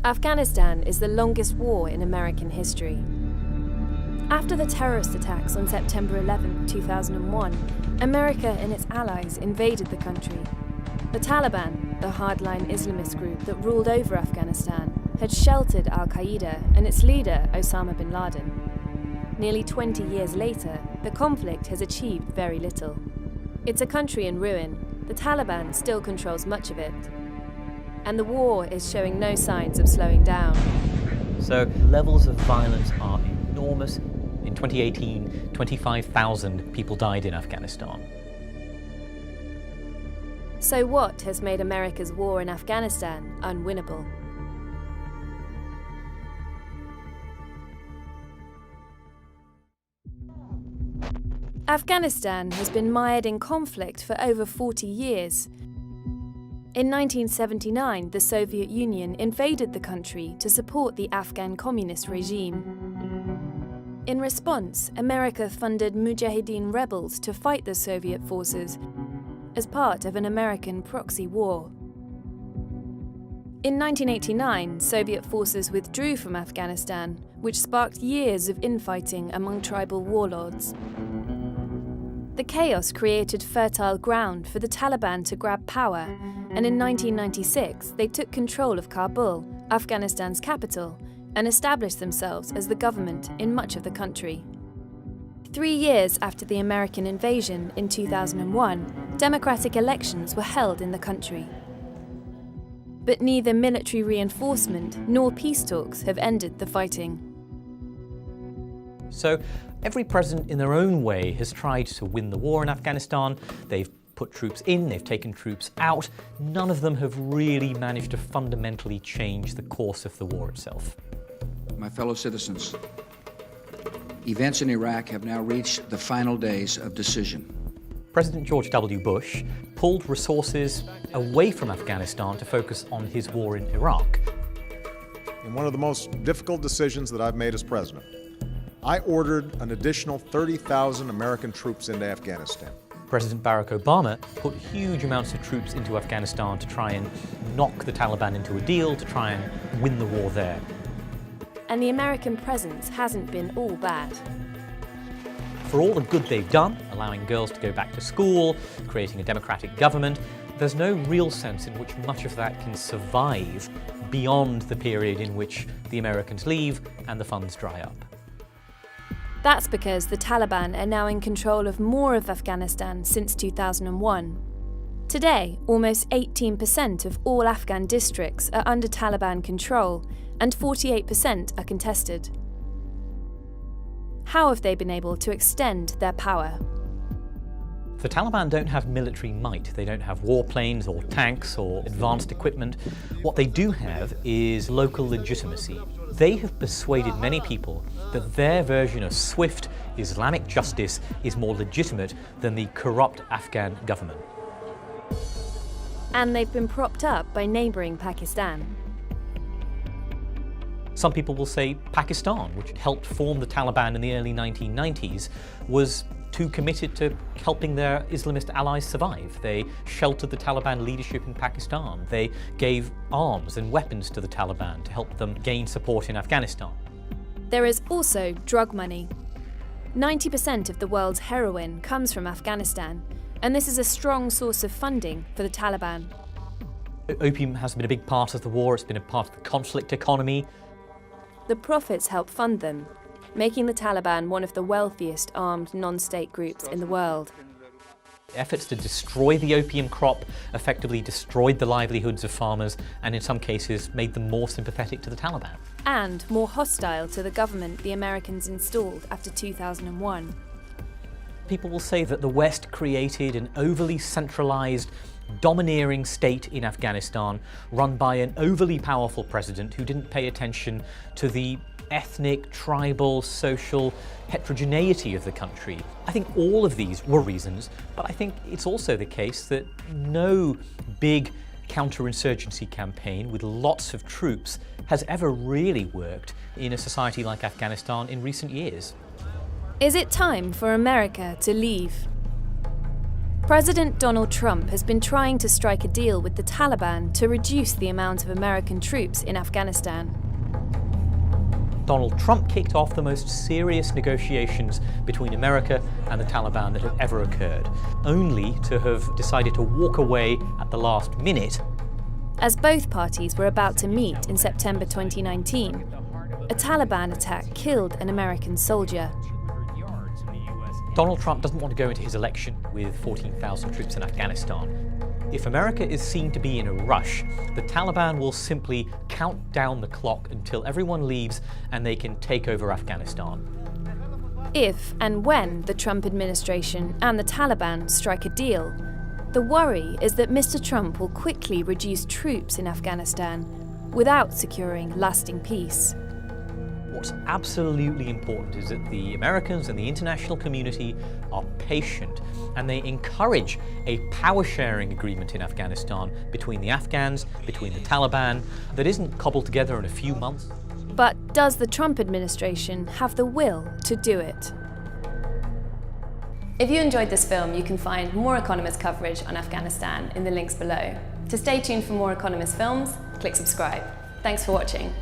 Afghanistan is the longest war in American history. After the terrorist attacks on September 11, 2001, America and its allies invaded the country. The Taliban, the hardline Islamist group that ruled over Afghanistan, had sheltered al-Qaeda and its leader, Osama bin Laden. Nearly 20 years later, the conflict has achieved very little. It's a country in ruin. The Taliban still controls much of it. And the war is showing no signs of slowing down. So levels of violence are enormous. In 2018, 25,000 people died in Afghanistan. So what has made America's war in Afghanistan unwinnable? Afghanistan has been mired in conflict for over 40 years. In 1979, the Soviet Union invaded the country to support the Afghan communist regime. In response, America funded Mujahideen rebels to fight the Soviet forces as part of an American proxy war. In 1989, Soviet forces withdrew from Afghanistan, which sparked years of infighting among tribal warlords. The chaos created fertile ground for the Taliban to grab power, and in 1996 they took control of Kabul, Afghanistan's capital, and established themselves as the government in much of the country. 3 years after the American invasion in 2001, democratic elections were held in the country. But neither military reinforcement nor peace talks have ended the fighting. So every president in their own way has tried to win the war in Afghanistan. They've put troops in, they've taken troops out. None of them have really managed to fundamentally change the course of the war itself. My fellow citizens, events in Iraq have now reached the final days of decision. President George W. Bush pulled resources away from Afghanistan to focus on his war in Iraq. In one of the most difficult decisions that I've made as president, I ordered an additional 30,000 American troops into Afghanistan. President Barack Obama put huge amounts of troops into Afghanistan to try and knock the Taliban into a deal, to try and win the war there. And the American presence hasn't been all bad. For all the good they've done, allowing girls to go back to school, creating a democratic government, there's no real sense in which much of that can survive beyond the period in which the Americans leave and the funds dry up. That's because the Taliban are now in control of more of Afghanistan since 2001. Today, almost 18% of all Afghan districts are under Taliban control, and 48% are contested. How have they been able to extend their power? The Taliban don't have military might. They don't have warplanes or tanks or advanced equipment. What they do have is local legitimacy. They have persuaded many people that their version of swift Islamic justice is more legitimate than the corrupt Afghan government. And they've been propped up by neighbouring Pakistan. Some people will say Pakistan, which helped form the Taliban in the early 1990s, was too committed to helping their Islamist allies survive. They sheltered the Taliban leadership in Pakistan. They gave arms and weapons to the Taliban to help them gain support in Afghanistan. There is also drug money. 90% of the world's heroin comes from Afghanistan, and this is a strong source of funding for the Taliban. Opium has been a big part of the war. It's been a part of the conflict economy. The profits help fund them, making the Taliban one of the wealthiest armed non-state groups in the world. Efforts to destroy the opium crop effectively destroyed the livelihoods of farmers and in some cases made them more sympathetic to the Taliban. And more hostile to the government the Americans installed after 2001. People will say that the West created an overly centralized, domineering state in Afghanistan run by an overly powerful president who didn't pay attention to the ethnic, tribal, social heterogeneity of the country. I think all of these were reasons, but I think it's also the case that no big counterinsurgency campaign with lots of troops has ever really worked in a society like Afghanistan in recent years. Is it time for America to leave? President Donald Trump has been trying to strike a deal with the Taliban to reduce the amount of American troops in Afghanistan. Donald Trump kicked off the most serious negotiations between America and the Taliban that have ever occurred, only to have decided to walk away at the last minute. As both parties were about to meet in September 2019, a Taliban attack killed an American soldier. Donald Trump doesn't want to go into his election with 14,000 troops in Afghanistan. If America is seen to be in a rush, the Taliban will simply count down the clock until everyone leaves and they can take over Afghanistan. If and when the Trump administration and the Taliban strike a deal, the worry is that Mr. Trump will quickly reduce troops in Afghanistan without securing lasting peace. What's absolutely important is that the Americans and the international community are patient and they encourage a power-sharing agreement in Afghanistan between the Afghans, between the Taliban, that isn't cobbled together in a few months. But does the Trump administration have the will to do it? If you enjoyed this film, you can find more Economist coverage on Afghanistan in the links below. To stay tuned for more Economist films, click subscribe. Thanks for watching.